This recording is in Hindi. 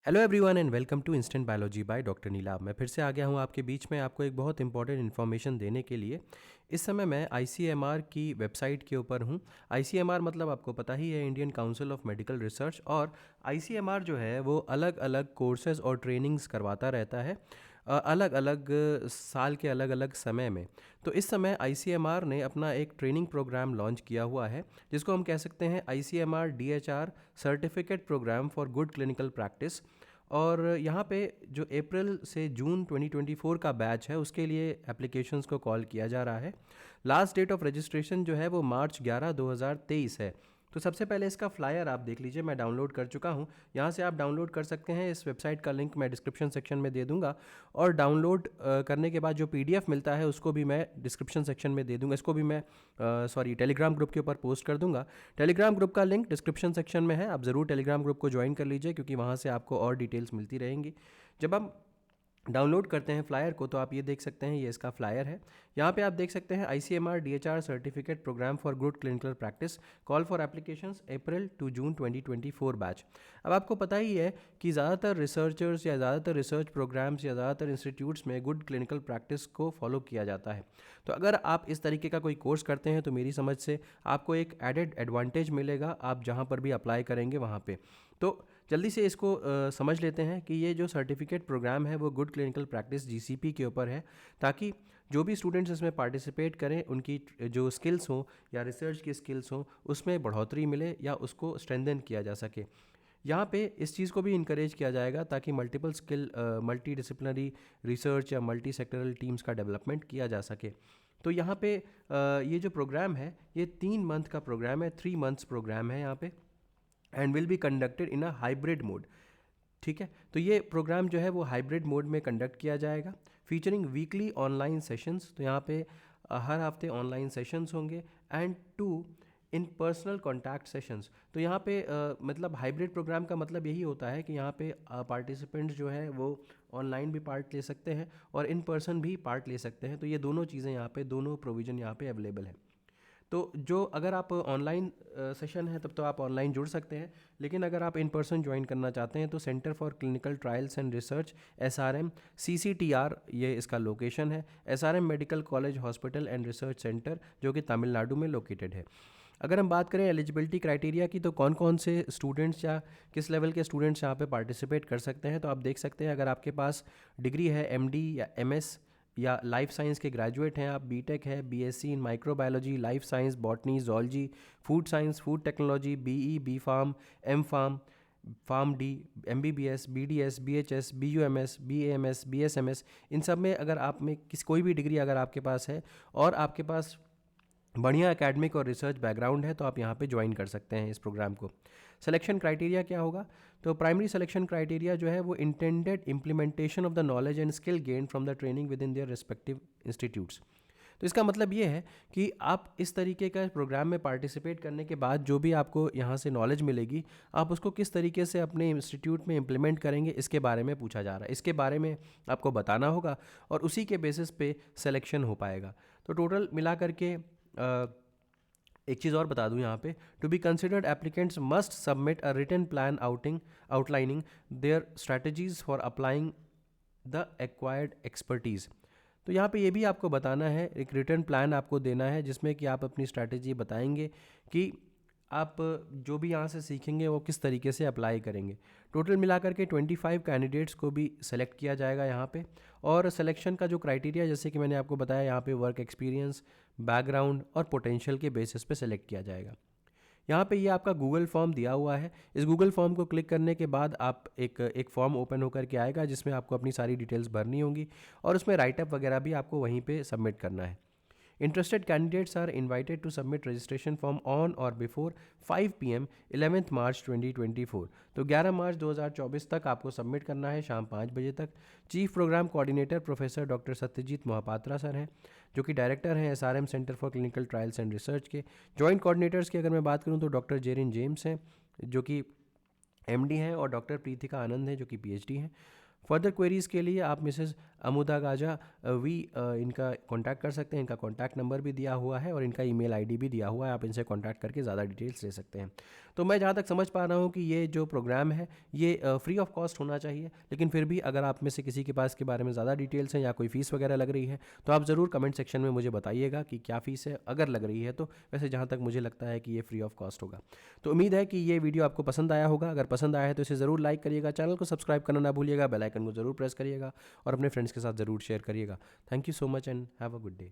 Hello everyone and welcome to instant biology by doctor Neelabh. मैं फिर से आ गया हूँ आपके बीच में आपको एक बहुत इंपॉर्टेंट इन्फॉर्मेशन देने के लिए। इस समय मैं आईसीएमआर की वेबसाइट के ऊपर हूँ। आईसीएमआर मतलब आपको पता ही है, Indian council of medical research. और आईसीएमआर जो है वो अलग अलग कोर्सेज और ट्रेनिंग्स करवाता रहता है अलग अलग साल के अलग अलग समय में। तो इस समय आईसीएमआर ने अपना एक ट्रेनिंग प्रोग्राम लॉन्च किया हुआ है जिसको हम कह सकते हैं ICMR DHR certificate programme for good clinical practice. और यहाँ पे जो अप्रैल से जून 2024 का बैच है उसके लिए एप्लीकेशंस को कॉल किया जा रहा है। लास्ट डेट ऑफ रजिस्ट्रेशन जो है वो मार्च 11 2023 है। तो सबसे पहले इसका फ्लायर आप देख लीजिए, मैं डाउनलोड कर चुका हूँ। यहाँ से आप डाउनलोड कर सकते हैं। इस वेबसाइट का लिंक मैं डिस्क्रिप्शन सेक्शन में दे दूँगा। और डाउनलोड करने के बाद जो पीडीएफ मिलता है उसको भी मैं डिस्क्रिप्शन सेक्शन में दे दूँगा। इसको भी मैं टेलीग्राम ग्रुप के ऊपर पोस्ट कर दूँगा। टेलीग्राम ग्रुप का लिंक डिस्क्रिप्शन सेक्शन में है, आप ज़रूर टेलीग्राम ग्रुप को ज्वाइन कर लीजिए क्योंकि वहाँ से आपको और डिटेल्स मिलती रहेंगी। जब हम डाउनलोड करते हैं फ्लायर को तो आप ये देख सकते हैं, ये इसका फ्लायर है। यहाँ पे आप देख सकते हैं ICMR DHR certificate programme for good clinical practice, call for applications April to June 2024 batch. अब आपको पता ही है कि ज़्यादातर रिसर्चर्स या ज़्यादातर रिसर्च प्रोग्राम्स या ज़्यादातर इंस्टीट्यूट्स में गुड क्लिनिकल प्रैक्टिस को फॉलो किया जाता है। तो अगर आप इस तरीके का कोई कोर्स करते हैं तो मेरी समझ से आपको एक एडेड एडवांटेज मिलेगा आप जहाँ पर भी अप्लाई करेंगे वहाँ पे। तो जल्दी से इसको समझ लेते हैं कि ये जो सर्टिफिकेट प्रोग्राम है वो गुड क्लिनिकल प्रैक्टिस जीसीपी के ऊपर है, ताकि जो भी स्टूडेंट्स इसमें पार्टिसिपेट करें उनकी जो स्किल्स हों या रिसर्च की स्किल्स हों उसमें बढ़ोतरी मिले या उसको स्ट्रेंथन किया जा सके। यहाँ पे इस चीज़ को भी इनकरेज किया जाएगा ताकि multiple skill multi disciplinary research या मल्टी सेक्टरल टीम्स का डेवलपमेंट किया जा सके। तो यहाँ पे ये जो प्रोग्राम है ये 3 मंथ का प्रोग्राम है, 3 मंथ्स प्रोग्राम है यहाँ पे, and will be conducted in a hybrid mode. ठीक है, तो ये प्रोग्राम जो है वो हाइब्रिड मोड में कंडक्ट किया जाएगा, फीचरिंग वीकली ऑनलाइन सेशंस। तो यहाँ पे हर हफ्ते ऑनलाइन सेशंस होंगे and 2 in personal contact sessions. तो यहाँ पे मतलब हाइब्रिड प्रोग्राम का मतलब यही होता है कि यहाँ पे पार्टिसिपेंट्स जो है वो ऑनलाइन भी पार्ट ले सकते हैं और इन पर्सन भी पार्ट ले सकते हैं। तो ये दोनों चीज़ें यहाँ पे, दोनों प्रोविज़न यहाँ पे अवेलेबल है। तो जो अगर आप ऑनलाइन सेशन है तब तो आप ऑनलाइन जुड़ सकते हैं, लेकिन अगर आप इन पर्सन ज्वाइन करना चाहते हैं तो centre for clinical trials and research SRM CCTR ये इसका लोकेशन है। SRM medical college hospital and research centre जो कि तमिलनाडु में लोकेटेड है। अगर हम बात करें एलिजिबिलिटी क्राइटेरिया की तो कौन कौन से स्टूडेंट्स या किस लेवल के स्टूडेंट्स यहाँ पे पार्टिसिपेट कर सकते हैं, तो आप देख सकते हैं अगर आपके पास डिग्री है एमडी या एमएस या लाइफ साइंस के ग्रेजुएट हैं, आप बीटेक है, BSc in microbiology, life science, botany, zoology, food science, food technology, BE, B pharm, M pharm, pharm D, MBBS, BDS, BHS, BUMS, BAMS, BSMS, इन सब में अगर आप में कोई भी डिग्री अगर आपके पास है और आपके पास बढ़िया एकेडमिक और रिसर्च बैकग्राउंड है तो आप यहाँ पे ज्वाइन कर सकते हैं इस प्रोग्राम को। सिलेक्शन क्राइटेरिया क्या होगा, तो प्राइमरी सिलेक्शन क्राइटेरिया जो है वो intended implementation of the knowledge and skill gain from the training with in their respective institutes. तो इसका मतलब ये है कि आप इस तरीके का प्रोग्राम में पार्टिसिपेट करने के बाद जो भी आपको यहाँ से नॉलेज मिलेगी आप उसको किस तरीके से अपने इंस्टीट्यूट में इम्प्लीमेंट करेंगे इसके बारे में पूछा जा रहा है। इसके बारे में आपको बताना होगा और उसी के बेसिस पे सिलेक्शन हो पाएगा। तो टोटल मिला करके एक चीज़ और बता दूं यहाँ पे, to be considered applicants must submit a written plan outlining their strategies for applying the acquired expertise. तो यहाँ पे ये भी आपको बताना है, एक रिटर्न प्लान आपको देना है जिसमें कि आप अपनी स्ट्रैटेजी बताएंगे कि आप जो भी यहाँ से सीखेंगे वो किस तरीके से अप्लाई करेंगे। टोटल मिलाकर के 25 कैंडिडेट्स को भी सेलेक्ट किया जाएगा यहाँ पे। और सिलेक्शन का जो क्राइटेरिया जैसे कि मैंने आपको बताया यहाँ पे वर्क एक्सपीरियंस, बैकग्राउंड और पोटेंशियल के बेसिस पे सेलेक्ट किया जाएगा। यहाँ पे ये आपका गूगल फॉर्म दिया हुआ है। इस गूगल फॉर्म को क्लिक करने के बाद आप एक फॉर्म ओपन होकर के आएगा जिसमें आपको अपनी सारी डिटेल्स भरनी होंगी और उसमें राइटअप वगैरह भी आपको वहीं पे सबमिट करना है। Interested candidates are invited to submit registration form on or before 5 PM 11th March 2024। तो 11 मार्च 2024 तक आपको सबमिट करना है शाम 5 बजे तक। Chief programme coordinator professor doctor Satyajit Mohapatra sir हैं जो कि डायरेक्टर हैं SRM centre for clinical trials and research के। जॉइंट कोऑर्डिनेटर्स की अगर मैं बात करूं तो डॉक्टर जेरिन जेम्स हैं जो कि एमडी हैं और डॉक्टर प्रीतिका आनंद हैं जो कि पीएचडी हैं। फर्दर क्वेरीज़ के लिए आप मिसेस अमुदा गाजा वी इनका कांटेक्ट कर सकते हैं। इनका कांटेक्ट नंबर भी दिया हुआ है और इनका ईमेल आईडी भी दिया हुआ है, आप इनसे कांटेक्ट करके ज़्यादा डिटेल्स ले सकते हैं। तो मैं जहाँ तक समझ पा रहा हूँ कि ये जो प्रोग्राम है ये फ्री ऑफ कॉस्ट होना चाहिए, लेकिन फिर भी अगर आप में से किसी के पास के बारे में ज़्यादा डिटेल्स हैं या कोई फ़ीस वगैरह लग रही है तो आप ज़रूर कमेंट सेक्शन में मुझे बताइएगा कि क्या फ़ीस है, अगर लग रही है तो। वैसे जहाँ तक मुझे लगता है कि ये फ्री ऑफ कॉस्ट होगा। तो उम्मीद है कि ये वीडियो आपको पसंद आया होगा। अगर पसंद आया है तो इसे ज़रूर लाइक करिएगा, चैनल को सब्सक्राइब करना ना भूलिएगा, बेल आइकन को ज़रूर प्रेस करिएगा और अपने फ्रेंड्स के साथ ज़रूर शेयर करिएगा। Thank you so much and have a good day.